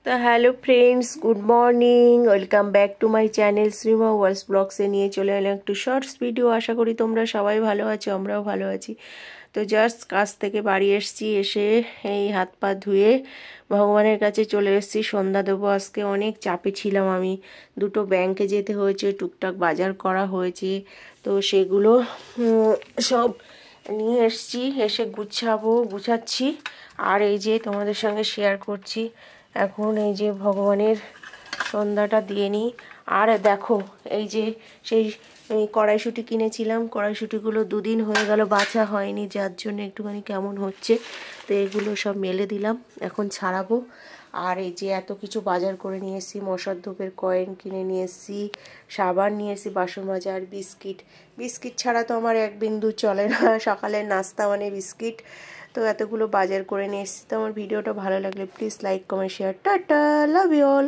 তো hello friends, good morning, welcome back to my channel Shrima ওয়ার্স ব্লগসে নিয়ে চলে এলাম একটু শর্টস ভিডিও। আশা করি তোমরা সবাই ভালো আছো, আমরাও ভালো আছি। তো জাস্ট কাজ থেকে বাড়ি এসেছি, এসে এই হাত পা ধুয়ে ভগবানের কাছে চলে এসেছি, সন্ধ্যা দেবো। আজকে অনেক চাপে ছিলাম আমি, দুটো ব্যাংকে যেতে হয়েছে, টুকটাক বাজার করা হয়েছে, তো সেগুলো সব নিয়ে এসেছি, এসে গুছাচ্ছি। আর এই যে তোমাদের সঙ্গে শেয়ার করছি, এখন এই যে ভগবানের সন্ধ্যাটা দিয়ে নিই। আর দেখো, এই যে সেই কড়াইশুঁটি কিনেছিলাম, কড়াইশুঁটিগুলো দুদিন হয়ে গেল বাছা হয়নি, যার জন্য একটুখানি কেমন হচ্ছে। তো এগুলো সব মেলে দিলাম, এখন ছাড়াবো। আর এই যে এত কিছু বাজার করে নিয়ে এসেছি, মশার ধূপের কয়েন কিনে নিয়ে এসেছি, সাবান নিয়ে এসেছি, বাসন মাজা, আর বিস্কিট ছাড়া তো আমার এক বিন্দু চলে না, সকালের নাস্তা মানে বিস্কিট। তো এতগুলো বাজার করে নিয়ে এসেছি। তো আমার ভিডিওটা ভালো লাগলে please like, comment, share. Tata, love you all.